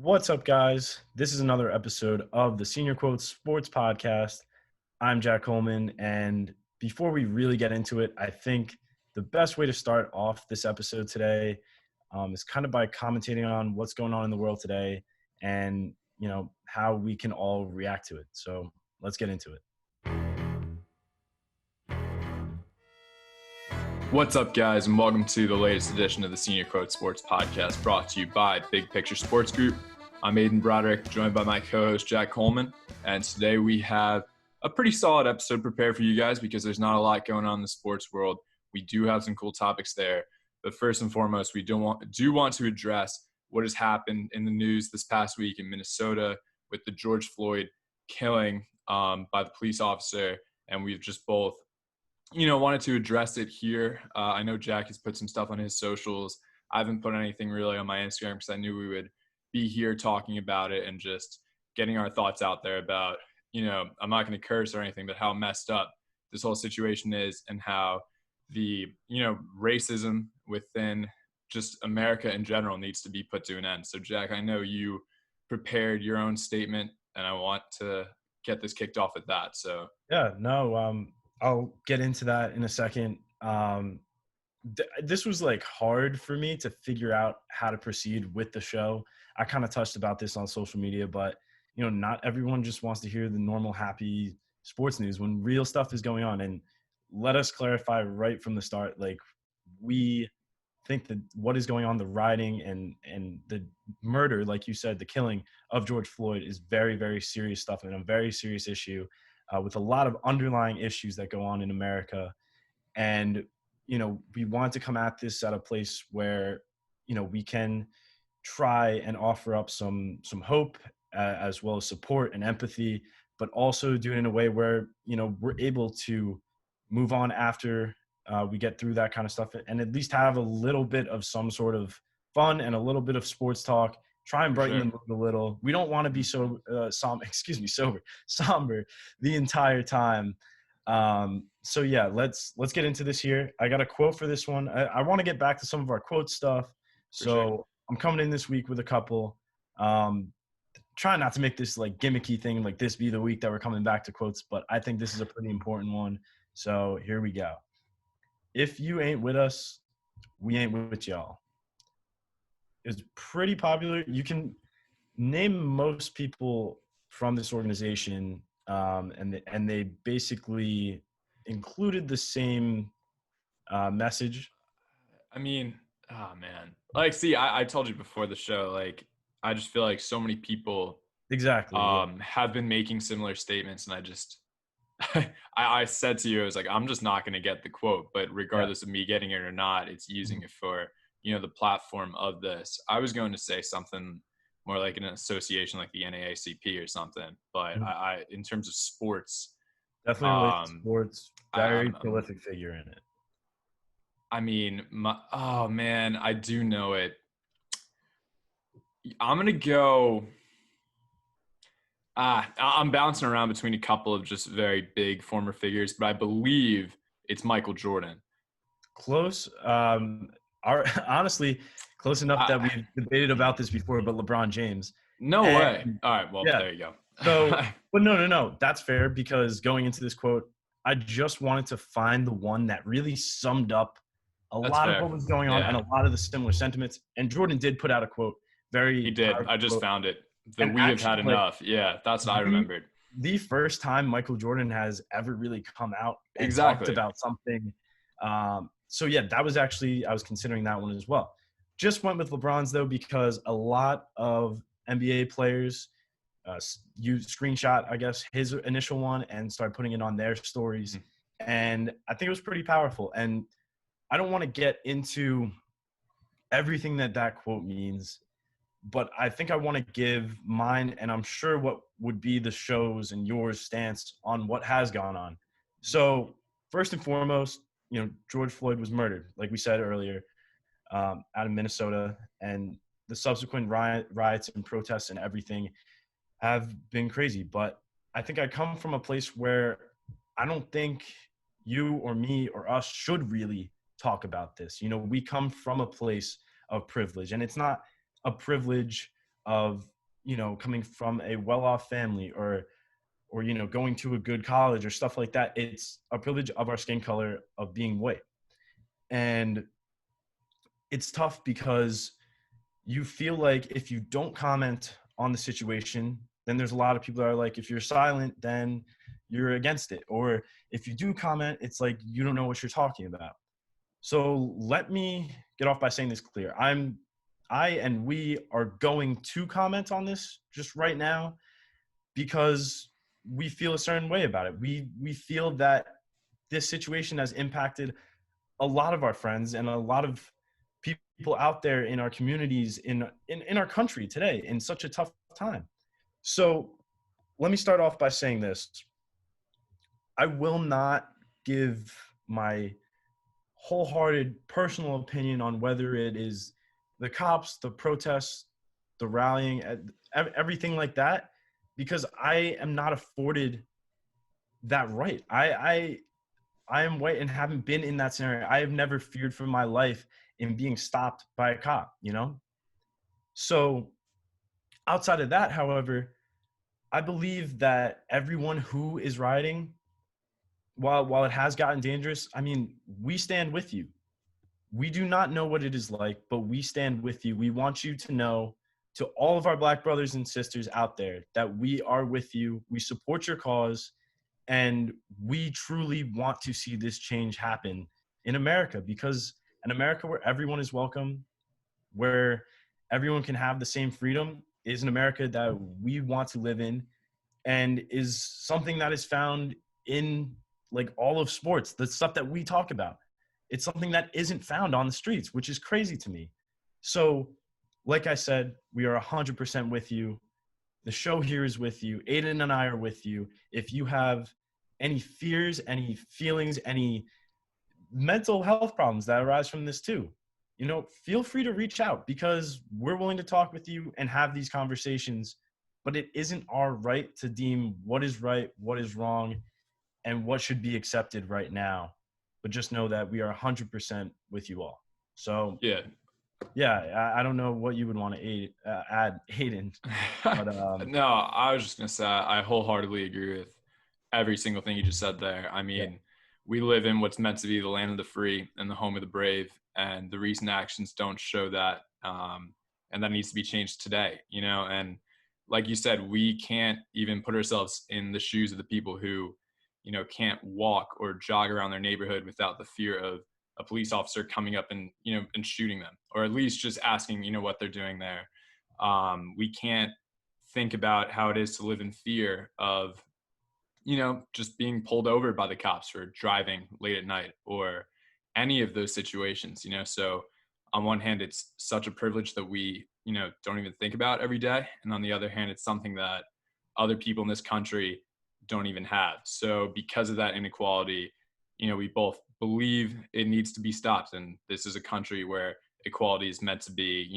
What's up, guys? This is another episode of the Senior Quotes Sports Podcast. I'm Jack Coleman, and before we really get into it, I think the best way to start off this episode today is kind of by commentating on what's going on in the world today and, how we can all react to it. So let's get into it. What's up, guys, and welcome to the latest edition of the Senior Quotes Sports Podcast, brought to you by Big Picture Sports Group. I'm Aidan Broderick, joined by my co-host Jack Coleman, and today we have a pretty solid episode prepared for you guys because there's not a lot going on in the sports world. We do have some cool topics there, but first and foremost, we do want to address what has happened in the news this past week in Minnesota with the George Floyd killing by the police officer, and we've just both wanted to address it here. I know Jack has put some stuff on his socials. I haven't put anything really on my Instagram because I knew we would be here talking about it and just getting our thoughts out there about, I'm not going to curse or anything, but how messed up this whole situation is and how the, racism within just America in general needs to be put to an end. So, Jack, I know you prepared your own statement, and I want to get this kicked off at that. So, Yeah, no, I'll get into that in a second. This was hard for me to figure out how to proceed with the show. I kind of touched about this on social media, but not everyone just wants to hear the normal happy sports news when real stuff is going on. And let us clarify right from the start, we think that what is going on, the rioting and the murder, like you said, the killing of George Floyd is very, very serious stuff and a very serious issue. With a lot of underlying issues that go on in America. And, we want to come at this at a place where, we can try and offer up some hope as well as support and empathy, but also do it in a way where, we're able to move on after we get through that kind of stuff and at least have a little bit of some sort of fun and a little bit of sports talk. Try and brighten the mood a little. We don't want to be somber the entire time. So yeah, let's get into this here. I got a quote for this one. I want to get back to some of our quote stuff. So I'm coming in this week with a couple. Try not to make this gimmicky thing, like this be the week that we're coming back to quotes, but I think this is a pretty important one. So here we go. If you ain't with us, we ain't with y'all. It's pretty popular. You can name most people from this organization, and they basically included the same message. I mean, oh man, see, I told you before the show, I just feel like so many people exactly have been making similar statements, and I just I said to you, I was like, I'm just not going to get the quote, but regardless of me getting it or not, it's using it for the platform of this. I was going to say something more like an association like the NAACP or something, but I in terms of sports, definitely sports, very prolific figure in it. I mean, I do know it. I'm gonna go. I'm bouncing around between a couple of just very big former figures, but I believe it's Michael Jordan. Close. Honestly, close enough that we've debated about this before, but LeBron James. No way. All right. Well, there you go. So, but no. That's fair because going into this quote, I just wanted to find the one that really summed up a lot of what was going on and a lot of the similar sentiments. And Jordan did put out a quote. He did. I just found it. We have had enough. Yeah, that's what I remembered. The first time Michael Jordan has ever really come out and talked about something. So yeah, that was actually, I was considering that one as well. Just went with LeBron's though, because a lot of NBA players screenshot, I guess, his initial one and started putting it on their stories. And I think it was pretty powerful. And I don't want to get into everything that quote means, but I think I want to give mine, and I'm sure what would be the show's and yours stance on what has gone on. So first and foremost, George Floyd was murdered, like we said earlier, out of Minnesota, and the subsequent riots and protests and everything have been crazy. But I think I come from a place where I don't think you or me or us should really talk about this. We come from a place of privilege, and it's not a privilege of, coming from a well-off family or, going to a good college or stuff like that. It's a privilege of our skin color of being white. And it's tough because you feel like if you don't comment on the situation, then there's a lot of people that are like, if you're silent, then you're against it. Or if you do comment, it's like, you don't know what you're talking about. So let me get off by saying this clear. I and we are going to comment on this just right now because we feel a certain way about it. We feel that this situation has impacted a lot of our friends and a lot of people out there in our communities, in our country today, in such a tough time. So let me start off by saying this. I will not give my wholehearted personal opinion on whether it is the cops, the protests, the rallying, everything like that, because I am not afforded that right. I am white and haven't been in that scenario. I have never feared for my life in being stopped by a cop, So outside of that, however, I believe that everyone who is rioting, while it has gotten dangerous, I mean, we stand with you. We do not know what it is like, but we stand with you. We want you to know, to all of our Black brothers and sisters out there, that we are with you. We support your cause, and we truly want to see this change happen in America, because an America where everyone is welcome, where everyone can have the same freedom, is an America that we want to live in, and is something that is found in like all of sports, the stuff that we talk about. It's something that isn't found on the streets, which is crazy to me. So, like I said, we are 100% with you. The show here is with you. Aidan and I are with you. If you have any fears, any feelings, any mental health problems that arise from this too, feel free to reach out, because we're willing to talk with you and have these conversations. But it isn't our right to deem what is right, what is wrong, and what should be accepted right now. But just know that we are 100% with you all. So yeah, I don't know what you would want to add, Aidan. But No, I was just gonna say I wholeheartedly agree with every single thing you just said there. I mean, we live in what's meant to be the land of the free and the home of the brave, and the recent actions don't show that. And that needs to be changed today, And like you said, we can't even put ourselves in the shoes of the people who, can't walk or jog around their neighborhood without the fear of a police officer coming up and, and shooting them, or at least just asking, what they're doing there. We can't think about how it is to live in fear of, just being pulled over by the cops for driving late at night or any of those situations, So on one hand, it's such a privilege that we, don't even think about every day. And on the other hand, it's something that other people in this country don't even have. So because of that inequality, we both believe it needs to be stopped. And this is a country where equality is meant to be,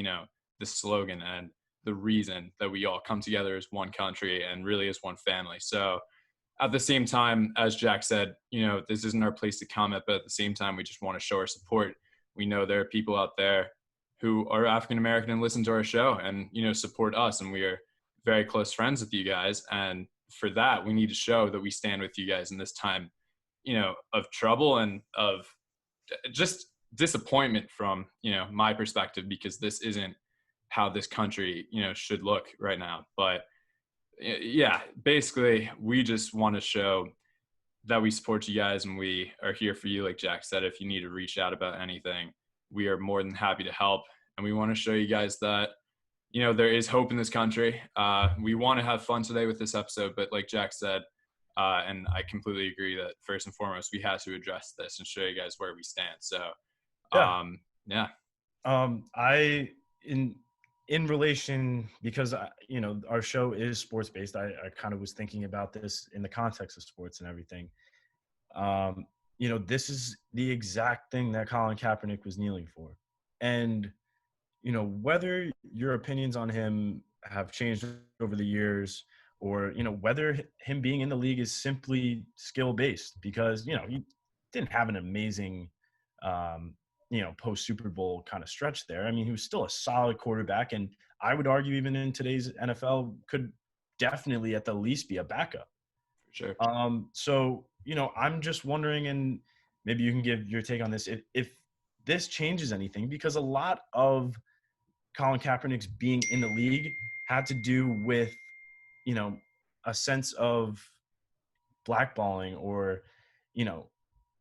the slogan and the reason that we all come together as one country and really as one family. So at the same time, as Jack said, this isn't our place to comment, but at the same time, we just want to show our support. We know there are people out there who are African American and listen to our show and, support us. And we are very close friends with you guys. And for that, we need to show that we stand with you guys in this time, of trouble and of just disappointment from, my perspective, because this isn't how this country, should look right now. But yeah, basically, we just want to show that we support you guys and we are here for you. Like Jack said, if you need to reach out about anything, we are more than happy to help. And we want to show you guys that, there is hope in this country. We want to have fun today with this episode, but like Jack said, and I completely agree that first and foremost, we have to address this and show you guys where we stand. So, yeah. I, in relation, because our show is sports based, I kind of was thinking about this in the context of sports and everything. This is the exact thing that Colin Kaepernick was kneeling for. And whether your opinions on him have changed over the years, or whether him being in the league is simply skill based, because he didn't have an amazing post Super Bowl kind of stretch there. I mean, he was still a solid quarterback, and I would argue even in today's NFL could definitely at the least be a backup. For sure. So, I'm just wondering, and maybe you can give your take on this, if this changes anything, because a lot of Colin Kaepernick's being in the league had to do with, a sense of blackballing or,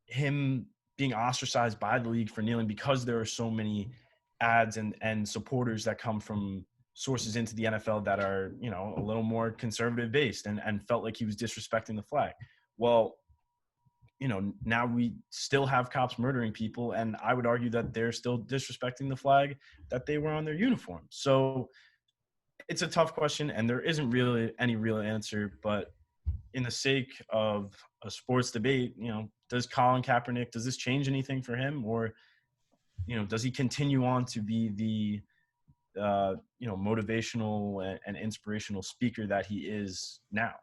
him being ostracized by the league for kneeling because there are so many ads and supporters that come from sources into the NFL that are, a little more conservative based and felt like he was disrespecting the flag. Well, now we still have cops murdering people, and I would argue that they're still disrespecting the flag that they were on their uniform. So it's a tough question, and there isn't really any real answer, but in the sake of a sports debate, does Colin Kaepernick, does this change anything for him, or, does he continue on to be the, motivational and inspirational speaker that he is now?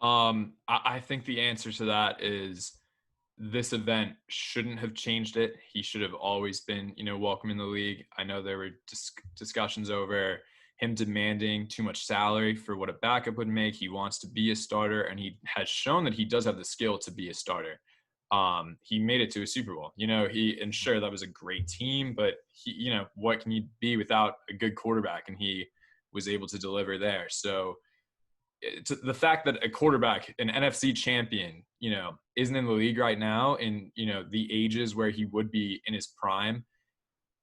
I think the answer to that is this event shouldn't have changed it. He should have always been, welcome in the league. I know there were discussions over him demanding too much salary for what a backup would make. He wants to be a starter, and he has shown that he does have the skill to be a starter. He made it to a Super Bowl. And sure, that was a great team, but he, what can you be without a good quarterback? And he was able to deliver there. So the fact that a quarterback, an NFC champion, isn't in the league right now in, the ages where he would be in his prime,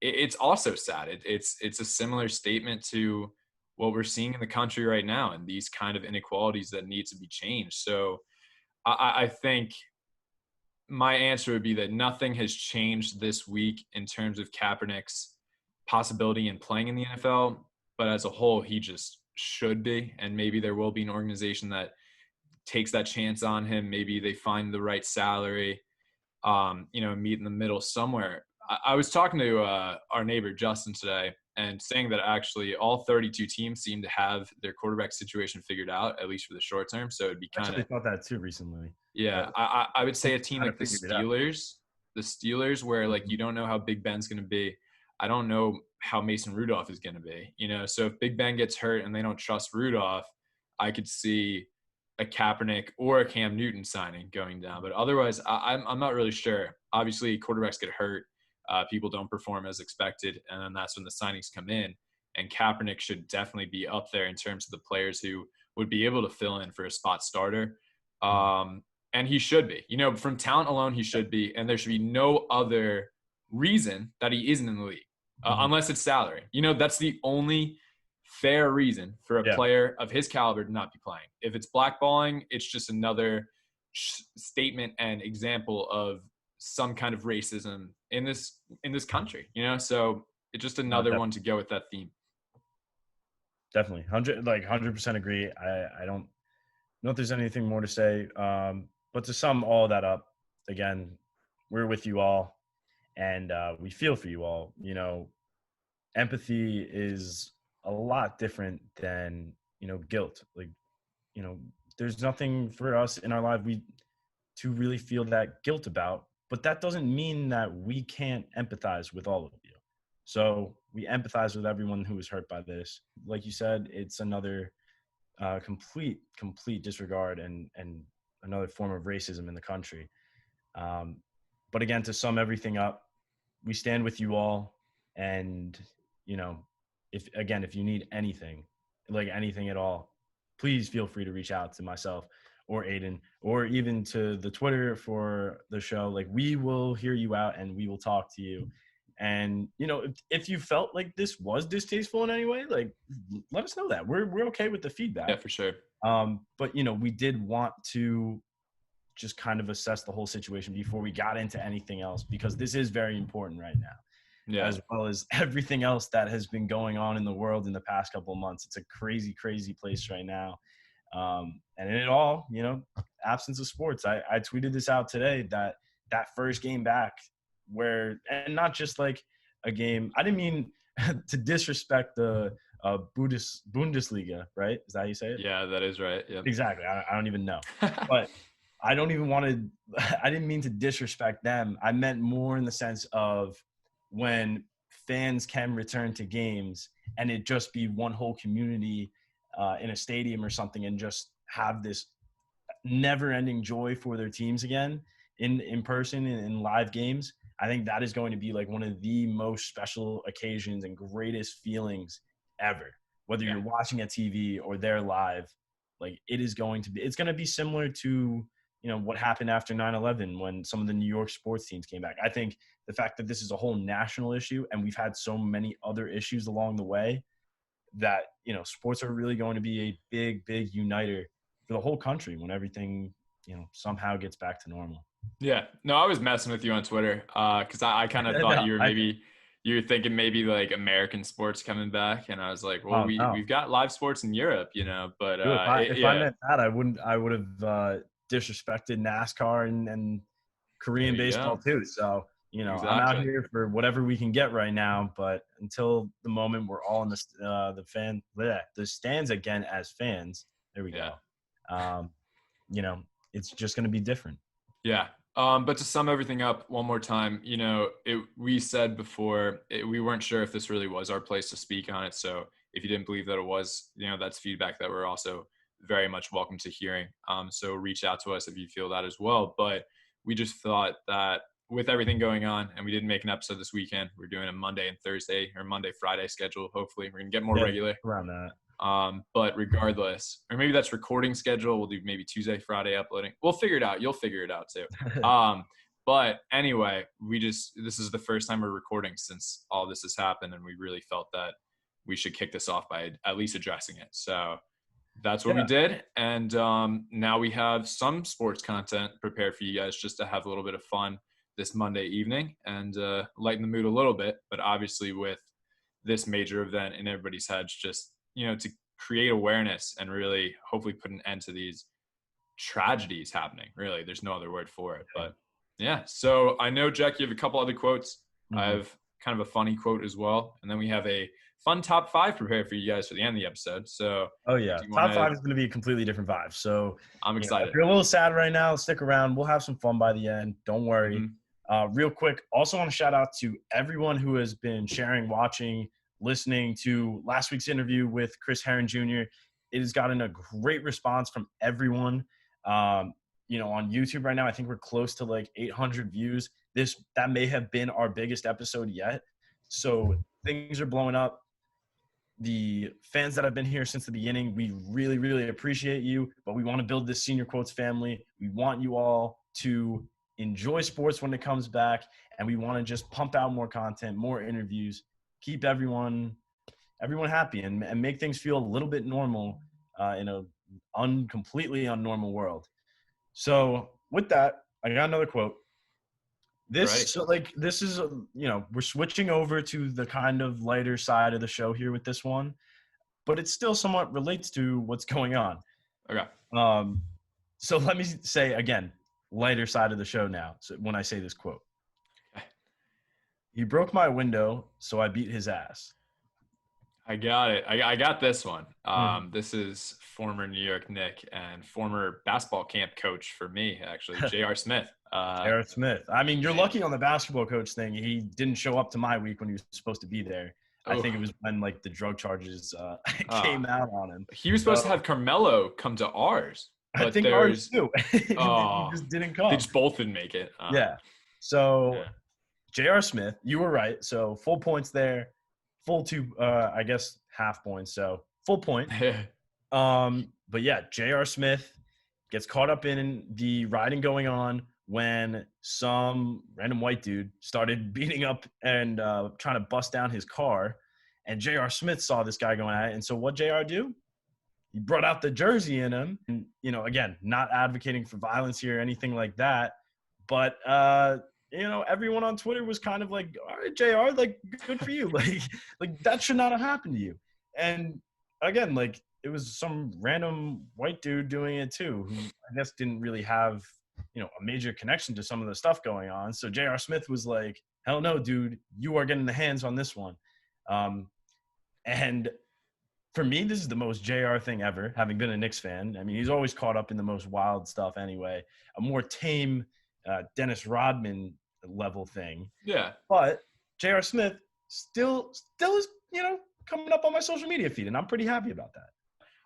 it's also sad. It's a similar statement to what we're seeing in the country right now and these kind of inequalities that need to be changed. So I think my answer would be that nothing has changed this week in terms of Kaepernick's possibility in playing in the NFL, but as a whole, he just should be. And maybe there will be an organization that takes that chance on him. Maybe they find the right salary, meet in the middle somewhere. I was talking to our neighbor Justin today and saying that actually all 32 teams seem to have their quarterback situation figured out, at least for the short term. So it'd be kind of. I thought that too recently. Yeah, I would say a team like the Steelers, where like you don't know how Big Ben's going to be. I don't know how Mason Rudolph is going to be. So if Big Ben gets hurt and they don't trust Rudolph, I could see a Kaepernick or a Cam Newton signing going down. But otherwise, I'm not really sure. Obviously, quarterbacks get hurt. People don't perform as expected, and then that's when the signings come in. And Kaepernick should definitely be up there in terms of the players who would be able to fill in for a spot starter. And he should be. From talent alone, he should be. And there should be no other reason that he isn't in the league, unless it's salary. That's the only fair reason for a player of his caliber to not be playing. If it's blackballing, it's just another statement and example of some kind of racism in this country, so it's just another one to go with that theme. Definitely 100% agree. I don't know if there's anything more to say, but to sum all that up, again, we're with you all, and we feel for you all. Empathy is a lot different than guilt. There's nothing for us in our life to really feel that guilt about. But that doesn't mean that we can't empathize with all of you. So we empathize with everyone who was hurt by this. Like you said, it's another complete disregard and another form of racism in the country. But again, to sum everything up, we stand with you all. And, if you need anything, like anything at all, please feel free to reach out to myself or Aidan, or even to the Twitter for the show. Like, we will hear you out and we will talk to you. And, if you felt like this was distasteful in any way, like, let us know that. We're okay with the feedback. Yeah, for sure. But, we did want to just kind of assess the whole situation before we got into anything else, because this is very important right now, as well as everything else that has been going on in the world in the past couple of months. It's a crazy, crazy place right now. And in it all, absence of sports. I tweeted this out today, that first game back where, and not just like a game, I didn't mean to disrespect the Bundesliga, right? Is that how you say it? Yeah, that is right. Yeah, exactly. I don't even know, but I didn't mean to disrespect them. I meant more in the sense of when fans can return to games and it just be one whole community in a stadium or something, and just have this never-ending joy for their teams again in person in live games. I think that is going to be like one of the most special occasions and greatest feelings ever. Whether you're watching a TV or they're live, like it's going to be similar to, what happened after 9/11 when some of the New York sports teams came back. I think the fact that this is a whole national issue and we've had so many other issues along the way, that, sports are really going to be a big, big uniter for the whole country when everything, somehow gets back to normal. Yeah. No, I was messing with you on Twitter because I kind of thought you were thinking maybe like American sports coming back, and I was like, well, we've got live sports in Europe, but Dude, if I meant that, I would have disrespected NASCAR and Korean baseball too. So, exactly. I'm out here for whatever we can get right now, but until the moment we're all in the stands again as fans, there we go. It's just going to be different. Yeah. But to sum everything up one more time, we said before, we weren't sure if this really was our place to speak on it. So if you didn't believe that it was, that's feedback that we're also very much welcome to hearing. So reach out to us if you feel that as well. But we just thought that with everything going on, and we didn't make an episode this weekend, we're doing a Monday and Thursday or Monday, Friday schedule. Hopefully we're going to get more regular around that. But regardless, or maybe that's recording schedule. We'll do maybe Tuesday, Friday uploading. We'll figure it out. You'll figure it out too. But anyway, this is the first time we're recording since all this has happened, and we really felt that we should kick this off by at least addressing it. So that's what we did. And now we have some sports content prepared for you guys just to have a little bit of fun this Monday evening and lighten the mood a little bit. But obviously with this major event in everybody's heads, just, to create awareness and really hopefully put an end to these tragedies happening. Really, there's no other word for it. But yeah, so I know, Jack, you have a couple other quotes. Mm-hmm. I have kind of a funny quote as well. And then we have a fun top 5 prepared for you guys for the end of the episode. So top 5 is going to be a completely different vibe. So I'm excited. If you're a little sad right now, stick around. We'll have some fun by the end. Don't worry. Mm-hmm. Real quick, also want to shout out to everyone who has been sharing, watching, listening to last week's interview with Chris Herron Jr. It has gotten a great response from everyone. On YouTube right now, I think we're close to like 800 views. That may have been our biggest episode yet. So things are blowing up. The fans that have been here since the beginning, we really, really appreciate you, but we want to build this Senior Quotes family. We want you all to enjoy sports when it comes back, and we want to just pump out more content, more interviews, keep everyone happy and make things feel a little bit normal in a completely unnormal world. So with that, I got another quote. This is we're switching over to the kind of lighter side of the show here with this one, but it still somewhat relates to what's going on. Okay. So let me say again, lighter side of the show now. So when I say this quote, he broke my window, so I beat his ass. I got it. I got this one. This is former New York Knicks and former basketball camp coach for me, actually, J.R. Smith. J.R. Smith. I mean, you're lucky on the basketball coach thing. He didn't show up to my week when he was supposed to be there. I think it was when like the drug charges came out on him. He was supposed to have Carmelo come to ours. I think ours too. He just didn't come. They just both didn't make it. So J.R. Smith, you were right. So full points there. Full 2, I guess half points. So full point. But yeah, J.R. Smith gets caught up in the rioting going on when some random white dude started beating up and trying to bust down his car. And J.R. Smith saw this guy going at it. And so what J.R. do? He brought out the jersey in him. And, again, not advocating for violence here or anything like that. But, everyone on Twitter was kind of like, all right, JR, like, good for you. like that should not have happened to you. And again, like, it was some random white dude doing it too, who I guess didn't really have, a major connection to some of the stuff going on. So J.R. Smith was like, hell no, dude, you are getting the hands on this one. And for me, this is the most JR thing ever, having been a Knicks fan. I mean, he's always caught up in the most wild stuff anyway. A more tame Dennis Rodman level thing. Yeah. But J.R. Smith still is, coming up on my social media feed, and I'm pretty happy about that.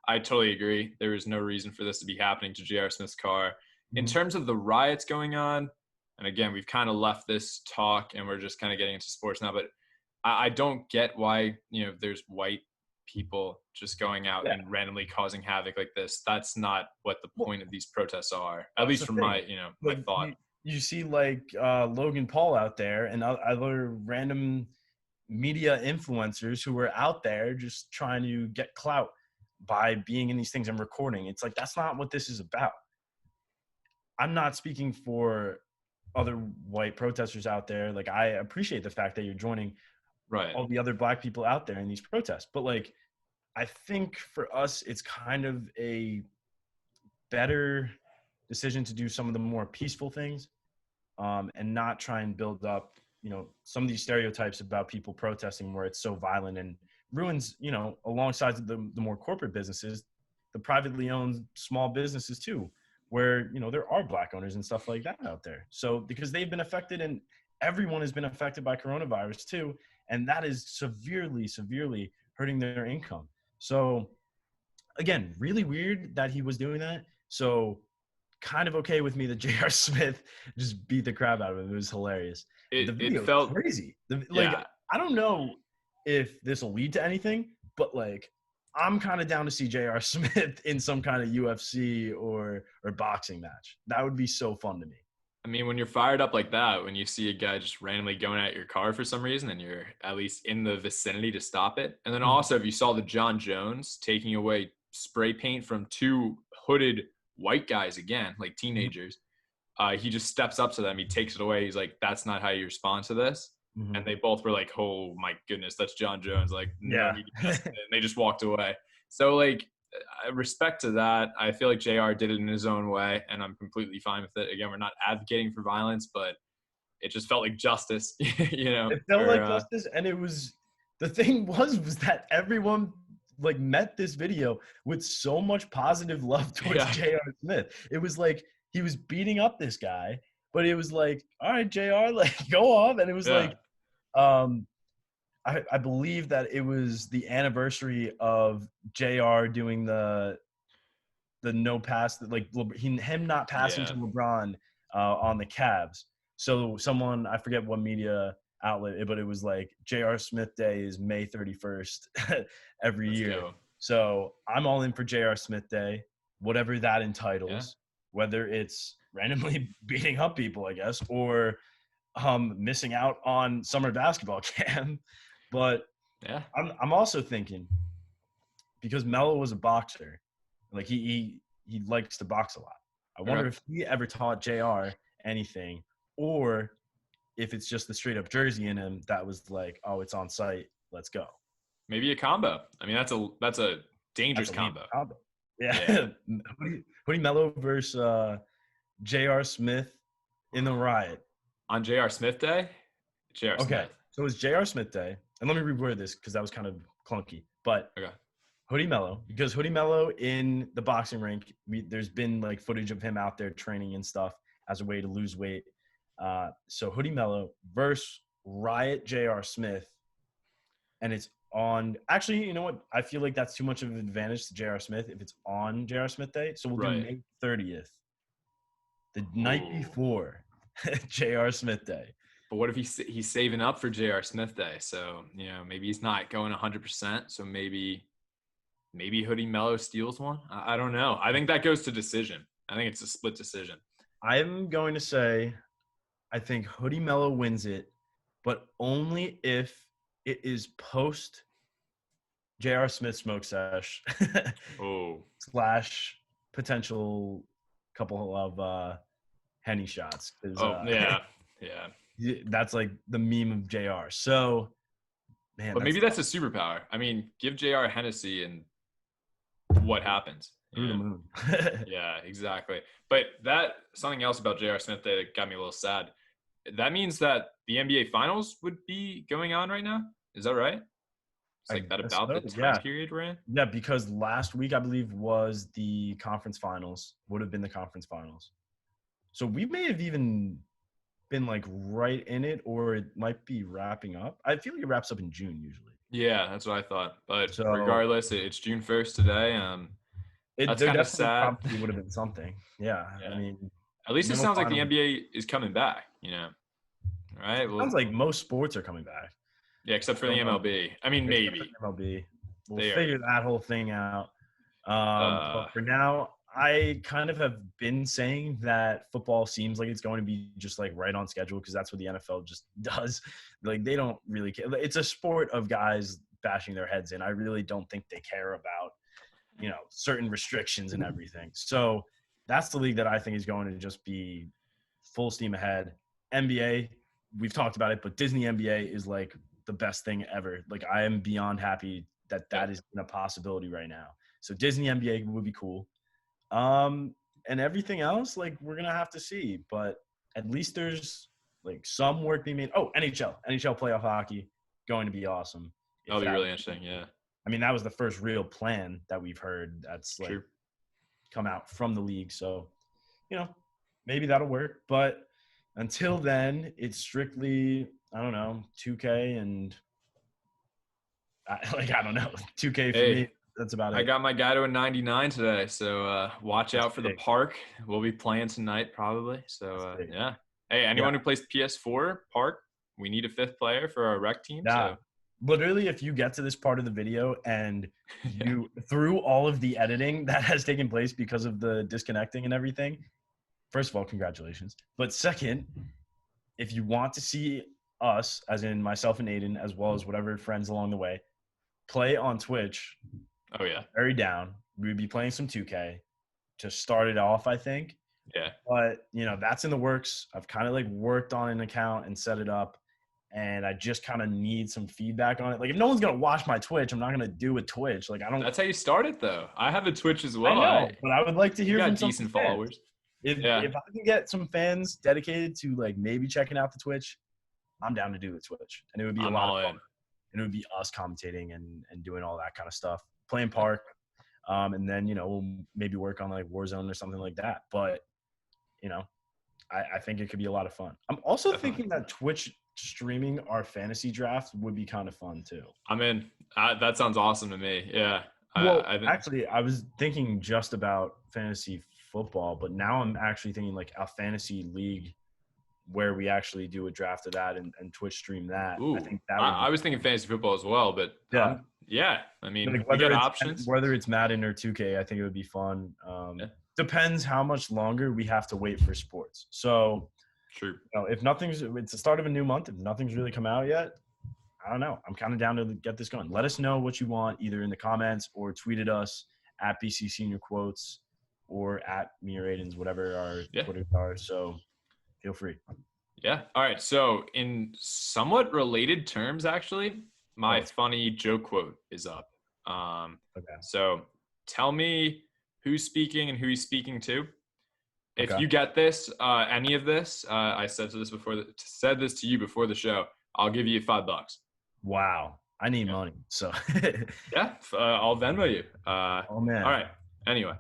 I totally agree. There is no reason for this to be happening to J.R. Smith's car. In terms of the riots going on, and again, we've kind of left this talk and we're just kind of getting into sports now, but I don't get why, there's white people just going out and randomly causing havoc like this. That's not what the point of these protests are, at least from my thought. You see like Logan Paul out there and other random media influencers who were out there just trying to get clout by being in these things and recording. It's like, that's not what this is about. I'm not speaking for other white protesters out there. Like, I appreciate the fact that you're joining all the other black people out there in these protests. But like, I think for us, it's kind of a better decision to do some of the more peaceful things and not try and build up, some of these stereotypes about people protesting where it's so violent and ruins, alongside the more corporate businesses, the privately owned small businesses too, where, there are black owners and stuff like that out there. So because they've been affected, and everyone has been affected by coronavirus too, and that is severely, severely hurting their income. So again, really weird that he was doing that. So kind of okay with me that J.R. Smith just beat the crap out of him. It was hilarious. The video felt crazy. I don't know if this will lead to anything, but like, I'm kind of down to see J.R. Smith in some kind of UFC or boxing match. That would be so fun to me. I mean, when you're fired up like that, when you see a guy just randomly going at your car for some reason and you're at least in the vicinity to stop it. And then also, if you saw the John Jones taking away spray paint from two hooded white guys, again, like teenagers, he just steps up to them. He takes it away. He's like, that's not how you respond to this. And they both were like, oh my goodness, that's John Jones. Like, no, and they just walked away. So like, respect to that. I feel like JR did it in his own way, and I'm completely fine with it. Again, we're not advocating for violence, but it just felt like justice, It felt like justice, and it was – the thing was that everyone, like, met this video with so much positive love towards J.R. Smith. It was like he was beating up this guy, but it was like, all right, JR, like, go off. And it was like I believe that it was the anniversary of JR doing the no pass, like him not passing to LeBron on the Cavs. So someone, I forget what media outlet, but it was like J.R. Smith Day is May 31st every year. Go. So I'm all in for J.R. Smith Day, whatever that entitles, whether it's randomly beating up people, I guess, or missing out on summer basketball camp. But I'm also thinking, because Melo was a boxer, like he likes to box a lot. I wonder if he ever taught JR anything, or if it's just the straight up jersey in him that was like, oh, it's on site, let's go. Maybe a combo. I mean, that's a dangerous combo. Yeah. Hoodie Melo versus J.R. Smith in the riot. On J.R. Smith Day? J.R. Smith. Okay, so it's J.R. Smith Day. And let me reword this because that was kind of clunky. But Hoodie Melo, because Hoodie Melo in the boxing rink, there's been like footage of him out there training and stuff as a way to lose weight. So Hoodie Melo versus Riot J.R. Smith. And it's on – actually, you know what? I feel like that's too much of an advantage to J.R. Smith if it's on J.R. Smith Day. So we'll do May 30th, the night before J.R. Smith Day. But what if he's saving up for J.R. Smith Day? So, maybe he's not going 100%. So maybe Hoodie Melo steals one. I don't know. I think that goes to decision. I think it's a split decision. I'm going to say I think Hoodie Melo wins it, but only if it is post J.R. Smith smoke sesh / potential couple of Henny shots. That's like the meme of JR. So, man. But maybe that's a superpower. I mean, give JR Hennessy and what happens? Through the moon. Yeah, exactly. But something else about J.R. Smith that got me a little sad. That means that the NBA Finals would be going on right now? Is that right? It's like that about the time period we're in? Yeah, because last week, I believe, was the conference finals. Would have been the conference finals. So we may have even been like right in it, or it might be wrapping up. I feel like it wraps up in June usually. Yeah, that's what I thought. But So regardless, it's June 1st today. That's there kind of definitely sad. probably would have been something. Yeah, I Yeah. mean, At least it no sounds like the final. NBA is coming back, Right? Well, Sounds like most sports are coming back. yeah, except for I the don't know, MLB. I mean, except for maybe. the MLB. We'll They figure are. that whole thing out. But Uh, for now, I kind of have been saying that football seems like it's going to be just like right on schedule because that's what the NFL just does. Like they don't really care. It's a sport of guys bashing their heads in. I really don't think they care about, certain restrictions and everything. So that's the league that I think is going to just be full steam ahead. NBA, we've talked about it, but Disney NBA is like the best thing ever. Like I am beyond happy that yeah. is a possibility right now. So Disney NBA would be cool. And everything else, like we're gonna have to see. But at least there's like some work being made. Oh, NHL playoff hockey, going to be awesome. That'll be really interesting. Yeah. I mean, that was the first real plan that we've heard that's like True. come out from the league. So, maybe that'll work. But until then, it's strictly, I don't know, 2K and I don't know, 2K for me. That's about it. I got my guy to a 99 today, so watch out for the park. We'll be playing tonight probably. So yeah. Hey, anyone who plays PS4 park, we need a 5th player for our rec team. Yeah. So. Literally, if you get to this part of the video and you through all of the editing that has taken place because of the disconnecting and everything, first of all, congratulations. But second, if you want to see us, as in myself and Aidan, as well as whatever friends along the way, play on Twitch. Oh, yeah. Very down. We would be playing some 2K to start it off, I think. Yeah. But, that's in the works. I've kind of like worked on an account and set it up. And I just kind of need some feedback on it. Like, if no one's going to watch my Twitch, I'm not going to do a Twitch. Like, I don't. That's how you start it, though. I have a Twitch as well. I know, but I would like to hear from some decent followers. If I can get some fans dedicated to, like, maybe checking out the Twitch, I'm down to do the Twitch. And it would be a lot of fun. And it would be us commentating and doing all that kind of stuff. Playing Park. And then, we'll maybe work on, like, Warzone or something like that. But, I think it could be a lot of fun. I'm also thinking that Twitch streaming our fantasy draft would be kind of fun too. I'm in. That sounds awesome to me. Yeah. Well, actually, I was thinking just about fantasy football, but now I'm actually thinking like a fantasy league where we actually do a draft of that and Twitch stream that. Ooh, I think that I was thinking fantasy football as well, but yeah. I mean, like we got options. Whether it's Madden or 2K, I think it would be fun. Depends how much longer we have to wait for sports. So. True. If it's the start of a new month. If nothing's really come out yet, I don't know. I'm kind of down to get this going. Let us know what you want, either in the comments or tweet at us at BC Senior Quotes or at me or Aiden's, whatever our Twitters are. So feel free. Yeah. All right. So in somewhat related terms, actually, my funny joke quote is up. Okay. So tell me who's speaking and who he's speaking to. If you get this, any of this, I said this to you before the show. I'll give you $5. Wow, I need money, so I'll Venmo you. Oh man! All right. Anyway,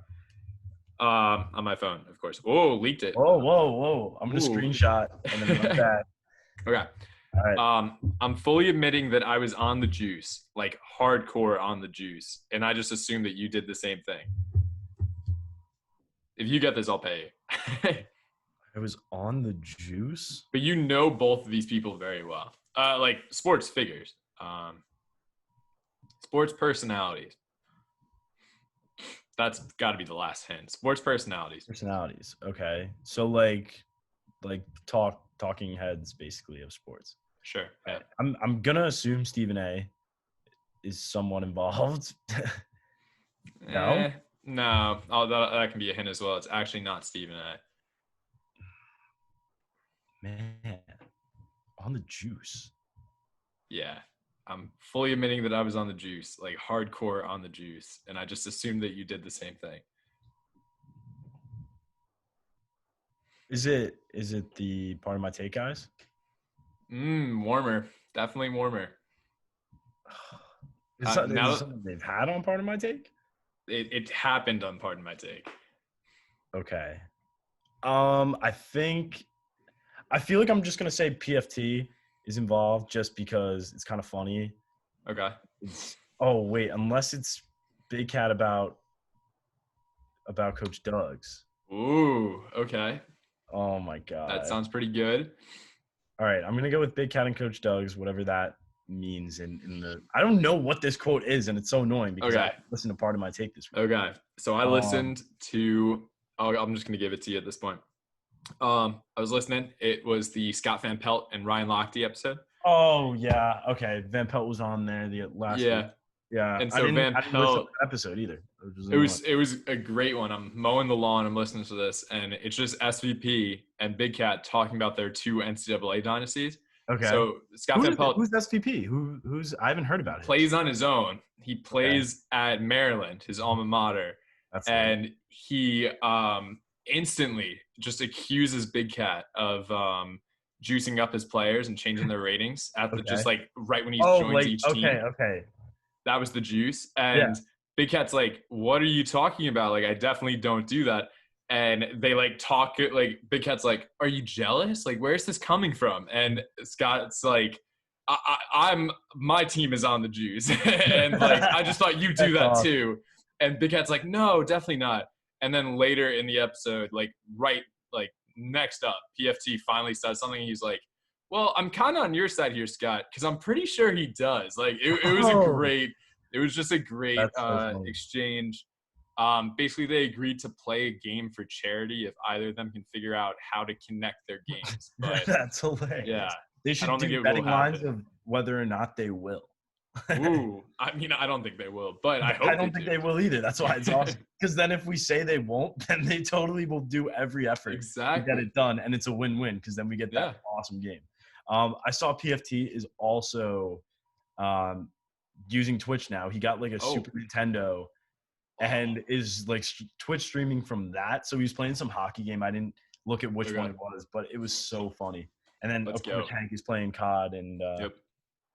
on my phone, of course. Whoa, leaked it. Whoa! I'm gonna screenshot and then run back. Okay. All right. I'm fully admitting that I was on the juice, like hardcore on the juice, and I just assumed that you did the same thing. If you get this, I'll pay you. I was on the juice. But you know both of these people very well. Like sports figures. Sports personalities. That's got to be the last hint. Sports personalities. Personalities. Okay. So like talking heads basically of sports. Sure. Yeah. I'm going to assume Stephen A is somewhat involved. No? No, that can be a hint as well. It's actually not Stephen A. Man, on the juice. Yeah, I'm fully admitting that I was on the juice, like hardcore on the juice, and I just assumed that you did the same thing. Is it the part of my take, guys? Warmer, definitely warmer. Is something they've had on part of my take? It happened on Pardon My Take. Okay. I think I feel like I'm just gonna say PFT is involved just because it's kind of funny. Okay. Unless it's Big Cat about Coach Doug's. Ooh, okay. Oh my god. That sounds pretty good. All right, I'm gonna go with Big Cat and Coach Doug's, whatever that means in the. I don't know what this quote is, and it's so annoying because I listened to part of my take this week. Okay, so I listened to. I'm just gonna give it to you at this point. I was listening. It was the Scott Van Pelt and Ryan Lochte episode. Oh yeah, okay. Van Pelt was on there the last week. Yeah, and so Van Pelt I didn't listen to the episode either. It was a great one. I'm mowing the lawn. I'm listening to this, and it's just SVP and Big Cat talking about their 2 NCAA dynasties. Okay. So Scott Van Pelt, who's SVP? Who's I haven't heard about it. Plays on his own. He plays at Maryland, his alma mater, and he instantly just accuses Big Cat of juicing up his players and changing their ratings at the just like right when he joins each team. Okay. That was the juice. And Big Cat's like, what are you talking about? Like, I definitely don't do that. And they like talk it like Big Cat's like, are you jealous? Like, where's this coming from? And Scott's like, my team is on the juice. And like, I just thought you do that too. And Big Cat's like, no, definitely not. And then later in the episode, like next up, PFT finally says something. He's like, well, I'm kind of on your side here, Scott, because I'm pretty sure he does. Like, it was just a great exchange. Basically, they agreed to play a game for charity if either of them can figure out how to connect their games. But, that's hilarious. Yeah. They should do betting lines of whether or not they will. Ooh, I mean, I don't think they will, but I hope I don't think they will either. That's why it's awesome. Because then if we say they won't, then they totally will do every effort to get it done, and it's a win-win because then we get that awesome game. I saw PFT is also using Twitch now. He got like a Super Nintendo and is like Twitch streaming from that. So he was playing some hockey game. I didn't look at which one it was, but it was so funny. And then of course Hank is playing COD, and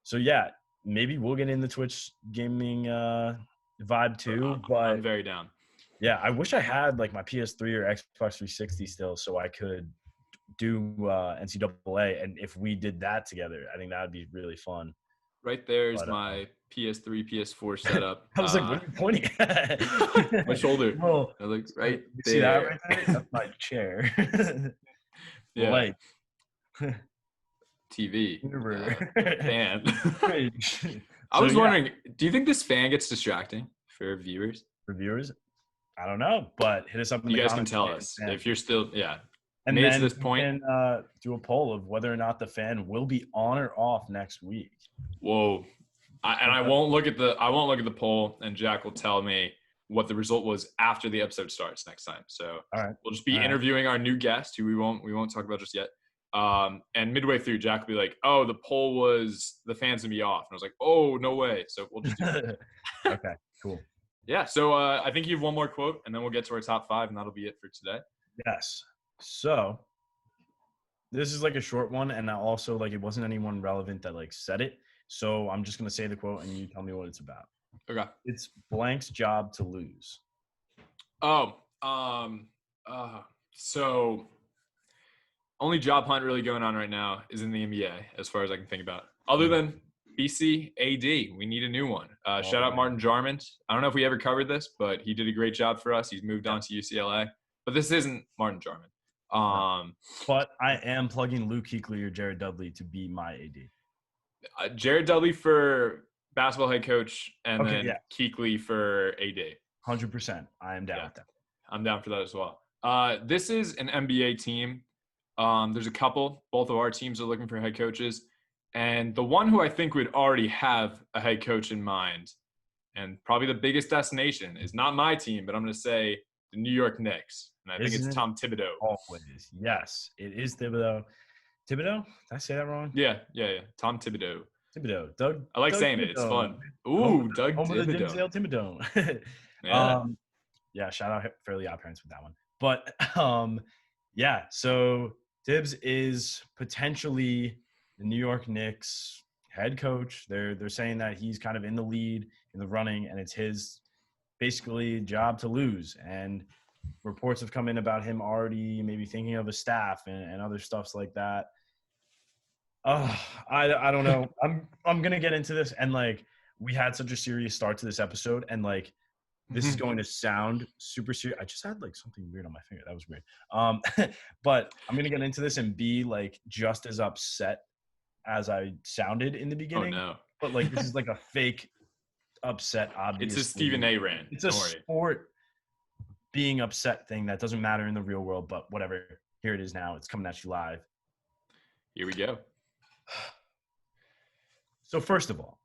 so yeah, maybe we'll get in the Twitch gaming vibe too. But I'm very down. Yeah, I wish I had like my PS3 or Xbox 360 still, so I could do NCAA. And if we did that together, I think that would be really fun. Right there's my PS3, PS4 setup. I was like, what are you pointing at? My shoulder. Well, I look right you there. See that right there? That's my chair. Yeah. Like TV. Fan. I So, was wondering, do you think this fan gets distracting for viewers? For viewers? I don't know, but hit us up in the comments. You guys can tell us if you're still, And made then to this point, we can do a poll of whether or not the fan will be on or off next week. Whoa. I won't look at the poll, and Jack will tell me what the result was after the episode starts next time. So we'll just be interviewing our new guest, who we won't talk about just yet. And midway through, Jack will be like, "Oh, the poll was the fans gonna be off," and I was like, "Oh, no way!" So we'll just do that. Okay, cool. Yeah. So I think you have one more quote, and then we'll get to our top 5, and that'll be it for today. Yes. So this is like a short one, and also like it wasn't anyone relevant that like said it. So I'm just gonna say the quote, and you tell me what it's about. Okay. It's blank's job to lose. So only job hunt really going on right now is in the NBA, as far as I can think about. Other than BC AD, we need a new one. Shout out Martin Jarmond. I don't know if we ever covered this, but he did a great job for us. He's moved on to UCLA, but this isn't Martin Jarmond. But I am plugging Luke Kuechly or Jared Dudley to be my AD. Jared Dudley for basketball head coach, and then Kuechly for AD. 100%. I am down with that. I'm down for that as well. This is an NBA team. There's a couple. Both of our teams are looking for head coaches. And the one who I think would already have a head coach in mind, and probably the biggest destination, is not my team, but I'm going to say the New York Knicks. And I think it's Tom Thibodeau. Always. Yes, it is Thibodeau. Thibodeau? Did I say that wrong? Yeah. Tom Thibodeau. Doug. I like saying it. It's fun. Ooh, Doug Thibodeau. Yeah, shout out Fairly Odd Parents with that one. But so Tibbs is potentially the New York Knicks head coach. They're saying that he's kind of in the lead, in the running, and it's his basically job to lose. And Reports have come in about him already maybe thinking of a staff and other stuffs like that. I don't know. I'm gonna get into this, and like we had such a serious start to this episode, and like this is going to sound super serious. I just had like something weird on my finger. That was weird. But I'm gonna get into this and be like just as upset as I sounded in the beginning. Oh no! But like this is like a fake upset. Obviously, it's a Stephen A. rant. It's a sport being upset thing that doesn't matter in the real world, but whatever. Here it is now. It's coming at you live. Here we go. So first of all,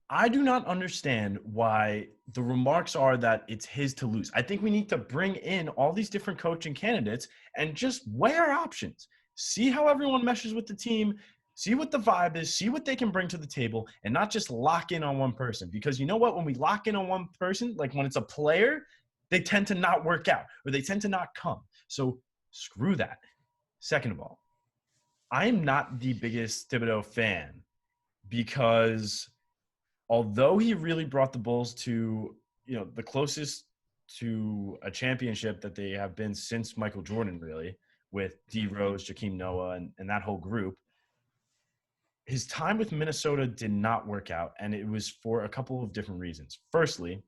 I do not understand why the remarks are that it's his to lose. I think we need to bring in all these different coaching candidates and just weigh our options. See how everyone meshes with the team, see what the vibe is, see what they can bring to the table, and not just lock in on one person. Because you know what? When we lock in on one person, like when it's a player, they tend to not work out or they tend to not come. So screw that. Second of all, I am not the biggest Thibodeau fan because although he really brought the Bulls to, the closest to a championship that they have been since Michael Jordan, really, with D. Rose, Jakeem Noah, and that whole group, his time with Minnesota did not work out, and it was for a couple of different reasons. Firstly,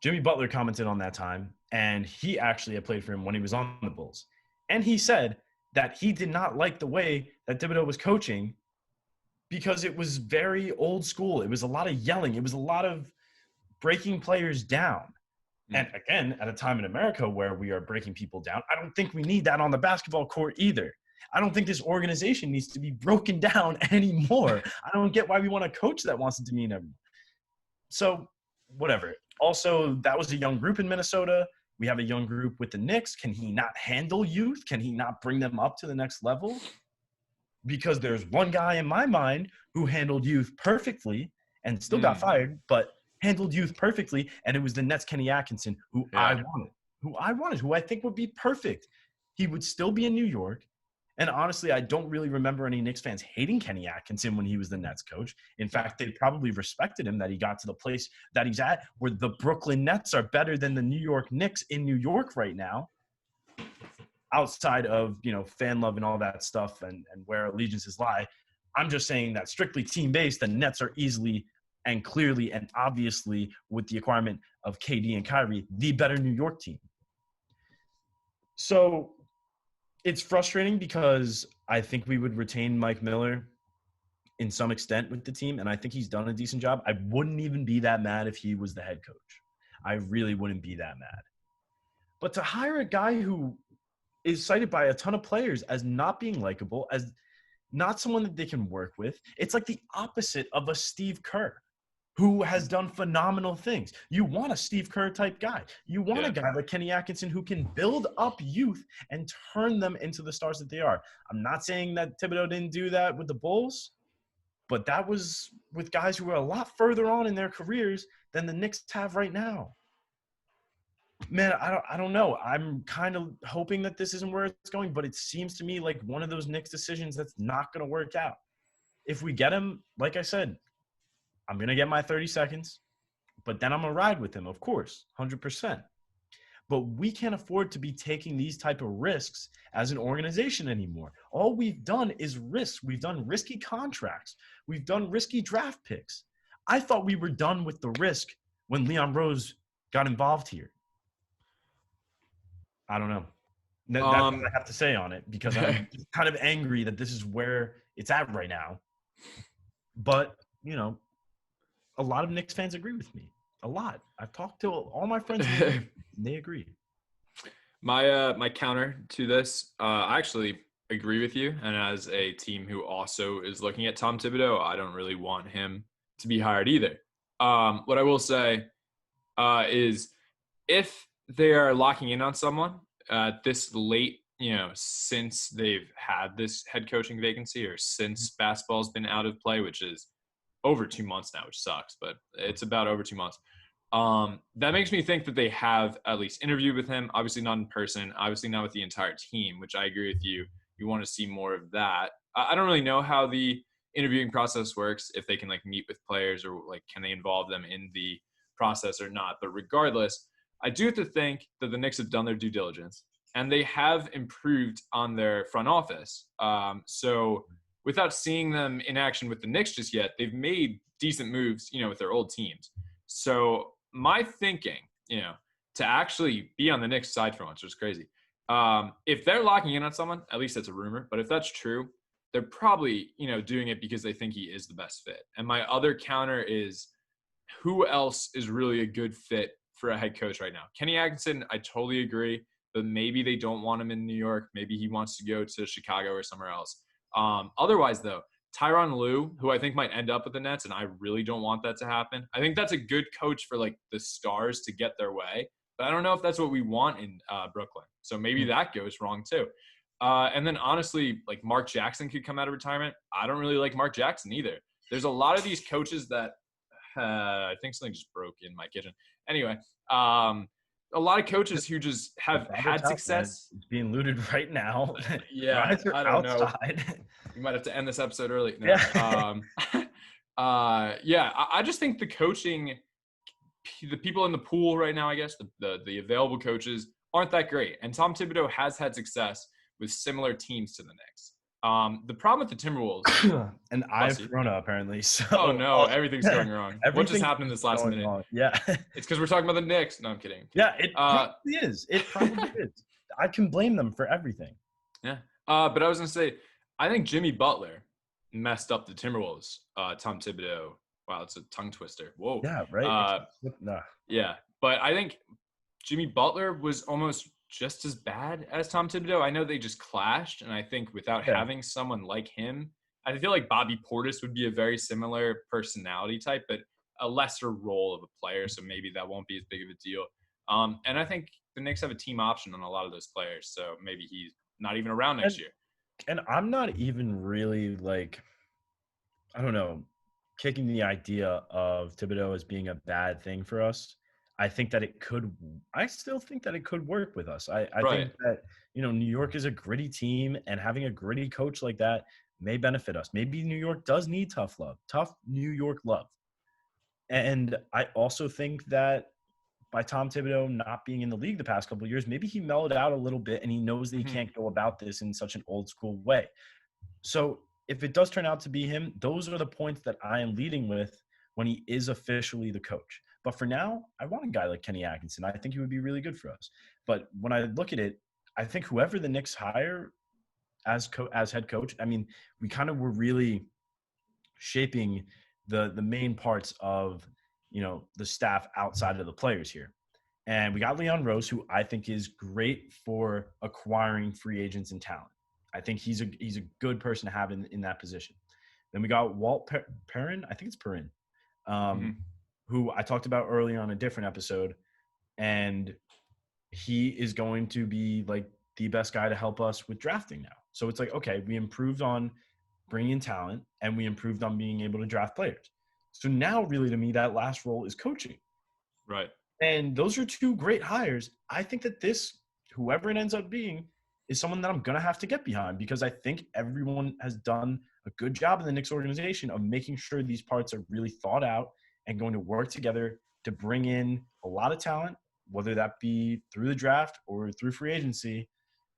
Jimmy Butler commented on that time, and he actually had played for him when he was on the Bulls. And he said that he did not like the way that Thibodeau was coaching because it was very old school. It was a lot of yelling. It was a lot of breaking players down. And again, at a time in America where we are breaking people down, I don't think we need that on the basketball court either. I don't think this organization needs to be broken down anymore. I don't get why we want a coach that wants to demean everyone. So whatever. Also, that was a young group in Minnesota. We have a young group with the Knicks. Can he not handle youth? Can he not bring them up to the next level? Because there's one guy in my mind who handled youth perfectly and still got fired, but handled youth perfectly, and it was the Nets' Kenny Atkinson, who I wanted, who I think would be perfect. He would still be in New York. And honestly, I don't really remember any Knicks fans hating Kenny Atkinson when he was the Nets coach. In fact, they probably respected him that he got to the place that he's at, where the Brooklyn Nets are better than the New York Knicks in New York right now. Outside of, fan love and all that stuff and where allegiances lie, I'm just saying that strictly team-based, the Nets are easily and clearly and obviously, with the acquirement of KD and Kyrie, the better New York team. So it's frustrating because I think we would retain Mike Miller in some extent with the team, and I think he's done a decent job. I wouldn't even be that mad if he was the head coach. I really wouldn't be that mad. But to hire a guy who is cited by a ton of players as not being likable, as not someone that they can work with, it's like the opposite of a Steve Kerr, who has done phenomenal things. You want a Steve Kerr type guy. You want a guy like Kenny Atkinson who can build up youth and turn them into the stars that they are. I'm not saying that Thibodeau didn't do that with the Bulls, but that was with guys who were a lot further on in their careers than the Knicks have right now. Man, I don't know. I'm kind of hoping that this isn't where it's going, but it seems to me like one of those Knicks decisions that's not going to work out. If we get him, like I said, I'm going to get my 30 seconds, but then I'm going to ride with him, of course, 100%. But we can't afford to be taking these type of risks as an organization anymore. All we've done is risks. We've done risky contracts. We've done risky draft picks. I thought we were done with the risk when Leon Rose got involved here. I don't know. That's what I have to say on it because I'm kind of angry that this is where it's at right now. But, a lot of Knicks fans agree with me. A lot. I've talked to all my friends and they agree. My counter to this, I actually agree with you. And as a team who also is looking at Tom Thibodeau, I don't really want him to be hired either. What I will say is if they are locking in on someone this late, since they've had this head coaching vacancy or since basketball's been out of play, which is over 2 months now, which sucks, but it's about over 2 months. That makes me think that they have at least interviewed with him, obviously not in person, obviously not with the entire team, which I agree with you. You want to see more of that. I don't really know how the interviewing process works, if they can meet with players or can they involve them in the process or not. But regardless, I do have to think that the Knicks have done their due diligence and they have improved on their front office. So without seeing them in action with the Knicks just yet, they've made decent moves, with their old teams. So my thinking, to actually be on the Knicks side for once, which is crazy. If they're locking in on someone, at least that's a rumor, but if that's true, they're probably, doing it because they think he is the best fit. And my other counter is, who else is really a good fit for a head coach right now? Kenny Atkinson, I totally agree, but maybe they don't want him in New York. Maybe he wants to go to Chicago or somewhere else. Otherwise, though, Tyronn Lue, who I think might end up with the Nets, and I really don't want that to happen. I think that's a good coach for like the stars to get their way, but I don't know if that's what we want in Brooklyn. So maybe that goes wrong too. And then honestly, like Mark Jackson could come out of retirement. I don't really like Mark Jackson either. There's a lot of these coaches that I think something just broke in my kitchen. Anyway, a lot of coaches who just have had success. It's being looted right now. Yeah, I don't outside. Know. You might have to end this episode early. No. Yeah. I just think the coaching, the people in the pool right now, I guess, the available coaches aren't that great. And Tom Thibodeau has had success with similar teams to the Knicks. The problem with the Timberwolves, and I have Corona apparently. So oh no, everything's going wrong. What just happened in this last minute? Wrong. Yeah, it's because we're talking about the Knicks. No, I'm kidding. Yeah, it probably is. It probably is. I can blame them for everything. Yeah, but I was gonna say, I think Jimmy Butler messed up the Timberwolves. Tom Thibodeau. Wow, it's a tongue twister. Whoa. Yeah, right. Yeah, but I think Jimmy Butler was almost just as bad as Tom Thibodeau. I know they just clashed, and I think without having someone like him, I feel like Bobby Portis would be a very similar personality type, but a lesser role of a player, so maybe that won't be as big of a deal. And I think the Knicks have a team option on a lot of those players, so maybe he's not even around next year. And I'm not even really I don't know, kicking the idea of Thibodeau as being a bad thing for us. I think that I still think that it could work with us. I think that, New York is a gritty team, and having a gritty coach like that may benefit us. Maybe New York does need tough New York love. And I also think that by Tom Thibodeau not being in the league the past couple of years, maybe he mellowed out a little bit and he knows that he can't go about this in such an old school way. So if it does turn out to be him, those are the points that I am leading with when he is officially the coach. But for now, I want a guy like Kenny Atkinson. I think he would be really good for us. But when I look at it, I think whoever the Knicks hire as head coach, I mean, we kind of were really shaping the main parts of, the staff outside of the players here. And we got Leon Rose, who I think is great for acquiring free agents and talent. I think he's a good person to have in that position. Then we got Walt Perrin. I think it's Perrin. Who I talked about earlier on a different episode, and he is going to be like the best guy to help us with drafting now. So it's like, okay, we improved on bringing in talent and we improved on being able to draft players. So now really to me, that last role is coaching. Right. And those are two great hires. I think that whoever it ends up being, is someone that I'm going to have to get behind, because I think everyone has done a good job in the Knicks organization of making sure these parts are really thought out and going to work together to bring in a lot of talent, whether that be through the draft or through free agency,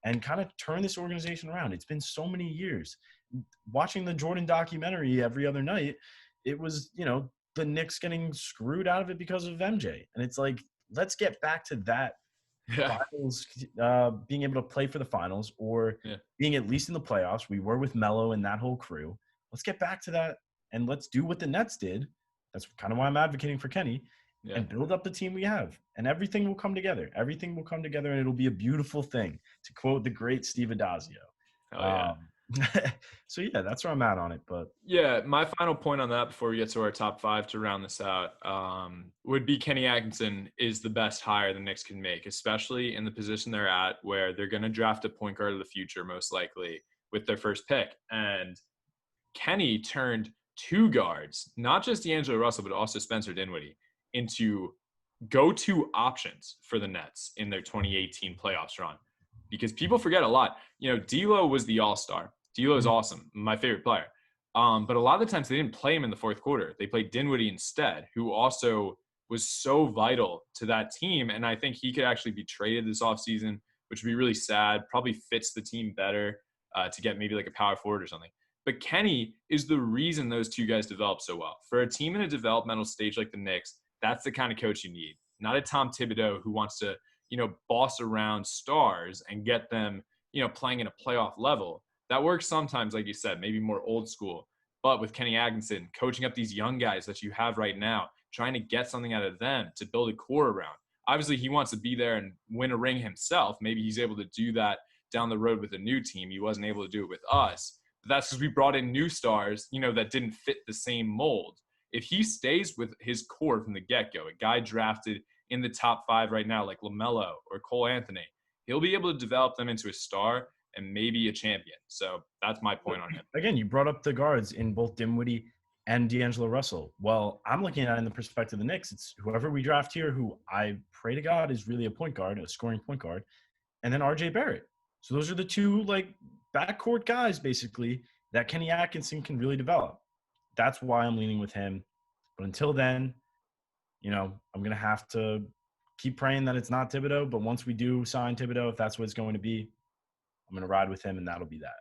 and kind of turn this organization around. It's been so many years. Watching the Jordan documentary every other night, it was, the Knicks getting screwed out of it because of MJ. And it's like, let's get back to that. Finals, being able to play for the finals or being at least in the playoffs. We were with Melo and that whole crew. Let's get back to that, and let's do what the Nets did. That's kind of why I'm advocating for Kenny, and build up the team we have, and everything will come together. Everything will come together, and it'll be a beautiful thing, to quote the great Steve Adazio. So that's where I'm at on it. But my final point on that before we get to our top 5 to round this out would be Kenny Atkinson is the best hire the Knicks can make, especially in the position they're at, where they're going to draft a point guard of the future most likely with their first pick. And Kenny turned 2 guards, not just D'Angelo Russell, but also Spencer Dinwiddie, into go-to options for the Nets in their 2018 playoffs run. Because people forget a lot. D'Lo was the all-star. D'Lo is awesome, my favorite player. But a lot of the times they didn't play him in the fourth quarter. They played Dinwiddie instead, who also was so vital to that team. And I think he could actually be traded this offseason, which would be really sad. Probably fits the team better to get maybe like a power forward or something. But Kenny is the reason those two guys developed so well. For a team in a developmental stage like the Knicks, that's the kind of coach you need. Not a Tom Thibodeau who wants to, boss around stars and get them, playing at a playoff level. That works sometimes, like you said, maybe more old school. But with Kenny Atkinson, coaching up these young guys that you have right now, trying to get something out of them to build a core around. Obviously, he wants to be there and win a ring himself. Maybe he's able to do that down the road with a new team. He wasn't able to do it with us. But that's because we brought in new stars, that didn't fit the same mold. If he stays with his core from the get-go, a guy drafted in the top 5 right now like LaMelo or Cole Anthony, he'll be able to develop them into a star and maybe a champion. So that's my point on him. Again, you brought up the guards in both Dinwiddie and D'Angelo Russell. Well, I'm looking at it in the perspective of the Knicks. It's whoever we draft here, who I pray to God is really a point guard, a scoring point guard, and then RJ Barrett. So those are the two backcourt guys basically that Kenny Atkinson can really develop. That's why I'm leaning with him. But until then, I'm going to have to keep praying that it's not Thibodeau. But once we do sign Thibodeau, if that's what it's going to be, I'm going to ride with him, and that'll be that.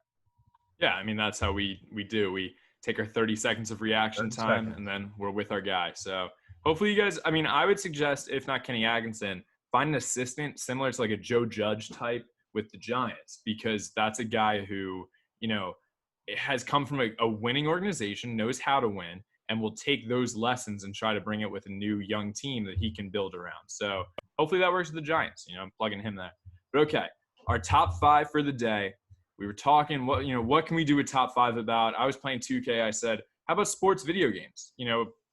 Yeah, I mean, that's how we do. We take our 30 seconds of reaction time, and then we're with our guy. So hopefully you guys – I would suggest, if not Kenny Atkinson, find an assistant similar to a Joe Judge type with the Giants, because that's a guy who, has come from a winning organization, knows how to win, and will take those lessons and try to bring it with a new young team that he can build around. So hopefully that works with the Giants. I'm plugging him there. But okay, our top 5 for the day. We were talking, what can we do with top 5 about? I was playing 2K. I said, how about sports video games?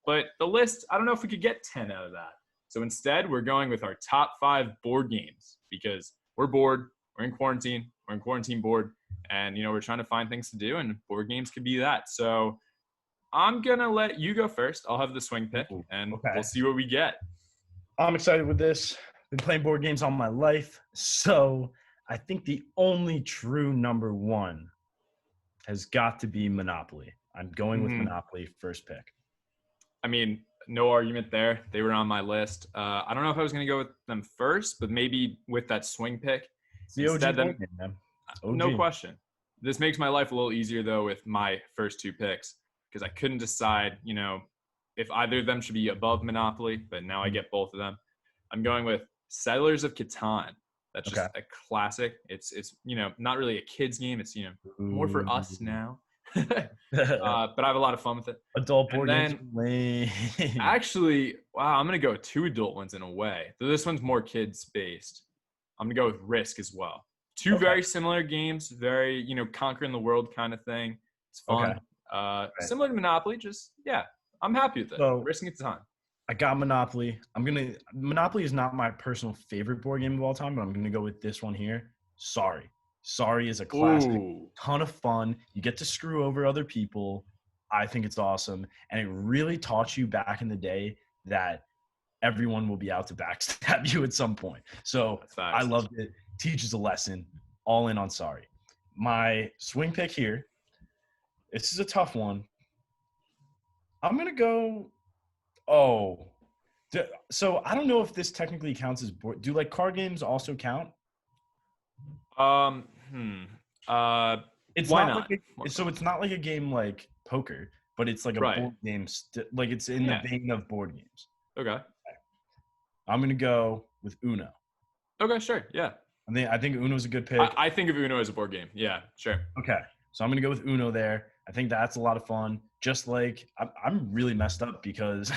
But the list, I don't know if we could get 10 out of that. So instead, we're going with our top 5 board games because we're bored. We're in quarantine. We're in quarantine board. And, we're trying to find things to do, and board games could be that. So I'm going to let you go first. I'll have the swing pick, and we'll see what we get. I'm excited with this. Been playing board games all my life. So I think the only true number 1 has got to be Monopoly. I'm going with Monopoly first pick. No argument there. They were on my list. I don't know if I was going to go with them first, but maybe with that swing pick. It's the OG board game, man. OG. No question. This makes my life a little easier, though, with my first 2 picks, because I couldn't decide, if either of them should be above Monopoly, but now I get both of them. I'm going with Settlers of Catan. That's just a classic. It's not really a kid's game. It's, more for us now. But I have a lot of fun with it. Adult board games. Actually, wow, I'm going to go with 2 adult ones in a way. So this one's more kids-based. I'm going to go with Risk as well. 2 very similar games, very, conquering the world kind of thing. It's fun. Similar to Monopoly, I'm happy with it. So, Risking its time. I got Monopoly. Monopoly is not my personal favorite board game of all time, but I'm going to go with this one here. Sorry. Sorry is a classic. Ton of fun. You get to screw over other people. I think it's awesome. And it really taught you back in the day that everyone will be out to backstab you at some point. So I loved it. Teaches a lesson. All in on Sorry. My swing pick here. This is a tough one. I'm going to go – so I don't know if this technically counts as board – do card games also count? It's why not? So it's not like a game like poker, but it's like a board game. It's in the vein of board games. Okay. I'm going to go with Uno. Okay, sure. Yeah. I think Uno's a good pick. I think of Uno as a board game. Yeah, sure. Okay. So I'm going to go with Uno there. I think that's a lot of fun. Just I'm really messed up because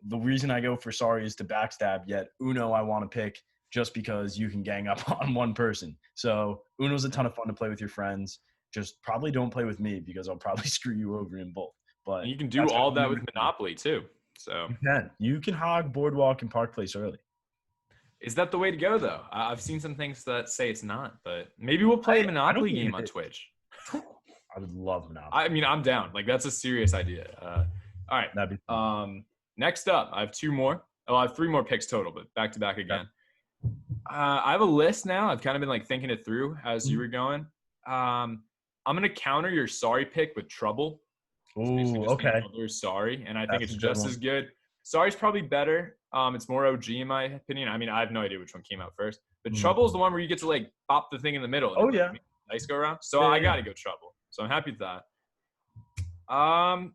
the reason I go for Sorry is to backstab, yet Uno I want to pick just because you can gang up on one person. So Uno's a ton of fun to play with your friends. Just probably don't play with me because I'll probably screw you over in both. But you can do all that with Monopoly too. So you can hog Boardwalk and Park Place early. Is that the way to go though? I've seen some things that say it's not, but maybe we'll play a Monopoly game on Twitch. I would love Monopoly. I'm down. That's a serious idea. All right. That'd be next up, I have 2 more. I have 3 more picks total, but back to back again. I have a list now. I've kind of been thinking it through as you were going. I'm going to counter your Sorry pick with Trouble. Ooh, okay. Sorry, and I think it's just as good. Sorry's probably better. It's more OG in my opinion. I mean, I have no idea which one came out first. But Trouble's the one where you get to like pop the thing in the middle. And Dice go around. So I got to go Trouble. So I'm happy with that. I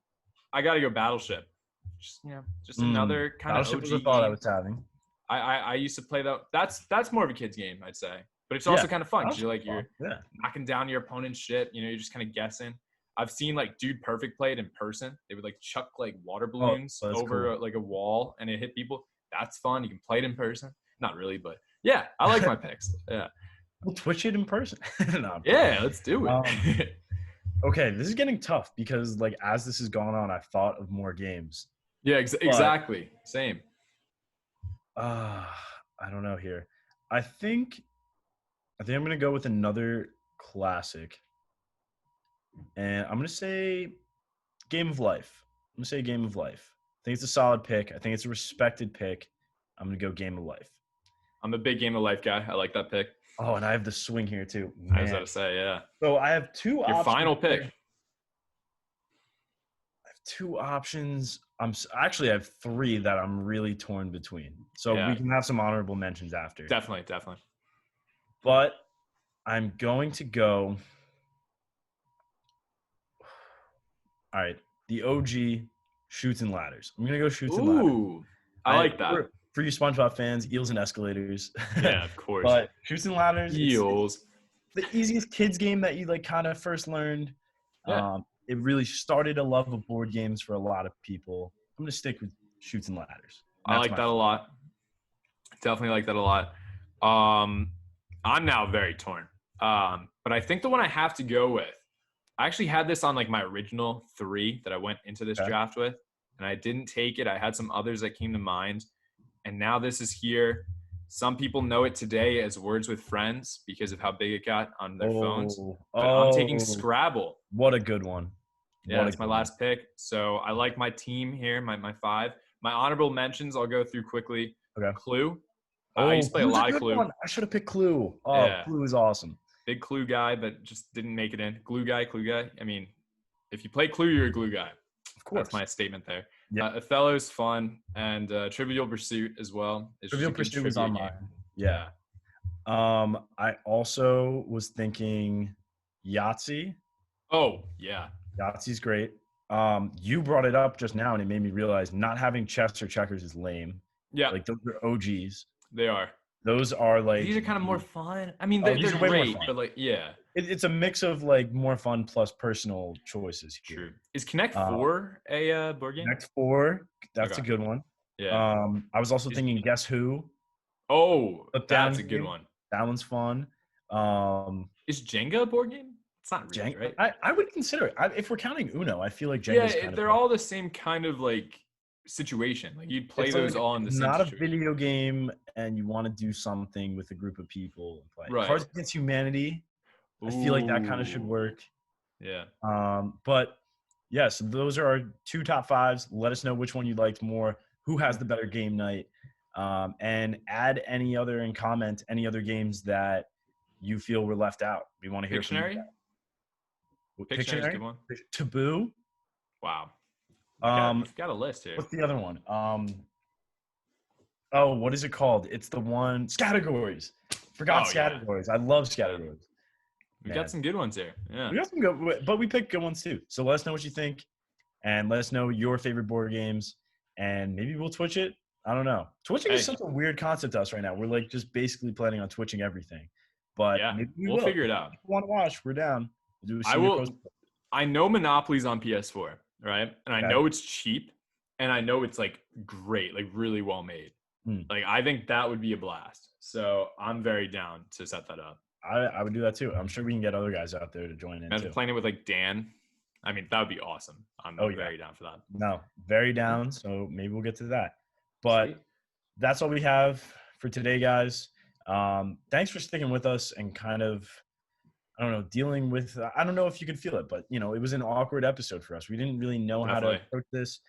got to go Battleship. Just another kind of OG was a thought I was having. I used to play that. That's more of a kid's game, I'd say. But it's also kind of fun because you're knocking down your opponent's shit. You know, you're just kind of guessing. I've seen like Dude Perfect play it in person. They would like chuck like water balloons over like a wall and it hit people. That's fun. You can play it in person. Not really, but yeah, I like my picks. Yeah. We'll Twitch it in person. Let's do it. Okay, this is getting tough because like as this has gone on, I've thought of more games. Yeah, exactly. Same. I don't know here. I think I'm gonna go with another classic. And I'm gonna say Game of Life. I'm gonna say Game of Life. I think it's a solid pick. I think it's a respected pick. I'm gonna go Game of Life. I'm a big Game of Life guy. I like that pick. Oh, and I have the swing here too. Man. I was about to say, yeah. So I have two options. Your final pick. I have two options. I have three that I'm really torn between. So we can have some honorable mentions after. Definitely. But I'm going to go. All right, the OG Chutes and Ladders. I'm gonna go Chutes and Ladders. Ooh, I like that. For you SpongeBob fans, Eels and Escalators. Yeah, of course. But Chutes and Ladders. Eels. It's the easiest kids game that you like kind of first learned. Yeah. It really started a love of board games for a lot of people. I'm gonna stick with Chutes and Ladders. I like that a lot. Definitely like that a lot. I'm now very torn. But I think the one I have to go with, I actually had this on like my original 3 that I went into this draft with, and I didn't take it. I had some others that came to mind, and now this is here. Some people know it today as Words with Friends because of how big it got on their phones. But I'm taking Scrabble. What a good one. Yeah, that's my last pick. So I like my team here, my 5. My honorable mentions, I'll go through quickly. Okay. Clue. I used to play a lot of Clue. I should have picked Clue. Oh, yeah. Clue is awesome. Big Clue guy, but just didn't make it in. Clue guy. I mean, if you play Clue, you're a Glue guy. Of course. That's my statement there. Yep. Othello's fun, and Trivial Pursuit as well. Trivial Pursuit was on mine. Yeah. I also was thinking Yahtzee. Oh, yeah. Yahtzee's great. You brought it up just now, and it made me realize not having chess or checkers is lame. Yeah. Like, those are OGs. They are. Those are like these are kind of more fun. I mean, they're great, but like, yeah, it's a mix of like more fun plus personal choices here. True. Is Connect 4 a board game? Connect 4, that's a good one. Yeah. I was also thinking Guess Who. Oh, that's a good one. That one's fun. Is Jenga a board game? It's not really, right? I would consider it. If we're counting Uno, I feel like Jenga's kind of they're all the same kind of like situation. Like you'd play those all in the same not situation. A video game and you want to do something with a group of people and play. Right. Cards Against Humanity, I feel like that kind of should work. Yeah. But yeah, so those are our 2 top 5s. Let us know which one you liked more, who has the better game night, and add any other and comment any other games that you feel were left out. We want to hear from you. Pictionary, good one. Taboo. Wow. We've got a list here. What's the other one? What is it called? It's the one Scattergories. Forgot Scattergories. I love Scattergories. We got some good ones here. Yeah. We got some good, but we picked good ones too. So let us know what you think, and let us know your favorite board games, and maybe we'll Twitch it. I don't know. Twitching is such a weird concept to us right now. We're like just basically planning on Twitching everything, but maybe we'll figure it out. If you want to watch? We're down. We'll do I know Monopoly's on PS4. Right. And I know it's cheap and I know it's like great, like really well made. Like I think that would be a blast. So I'm very down to set that up. I would do that too. I'm sure we can get other guys out there to join in too. Playing it with like Dan. I mean, that would be awesome. I'm very down for that. No, very down. So maybe we'll get to that. But that's all we have for today, guys. Thanks for sticking with us and kind of, I don't know, dealing with, I don't know if you can feel it, but, it was an awkward episode for us. We didn't really know how to approach this.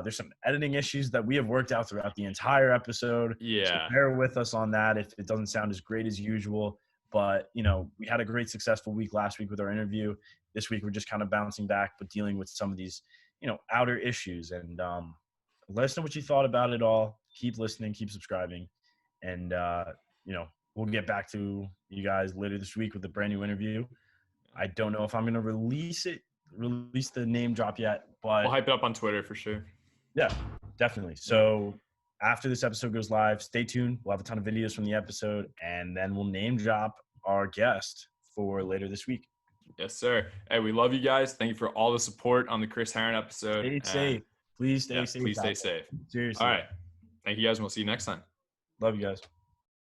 There's some editing issues that we have worked out throughout the entire episode. Yeah. So bear with us on that if it doesn't sound as great as usual. But, we had a great successful week last week with our interview. This week, we're just kind of bouncing back, but dealing with some of these, outer issues. And let us know what you thought about it all. Keep listening, keep subscribing. And, we'll get back to you guys later this week with a brand new interview. I don't know if I'm going to release the name drop yet, but we'll hype it up on Twitter for sure. Yeah, definitely. So after this episode goes live, stay tuned. We'll have a ton of videos from the episode, and then we'll name drop our guest for later this week. Yes, sir. Hey, we love you guys. Thank you for all the support on the Chris Herron episode. Stay safe. Please stay safe. Please stay safe. Seriously. All right. Thank you guys, and we'll see you next time. Love you guys.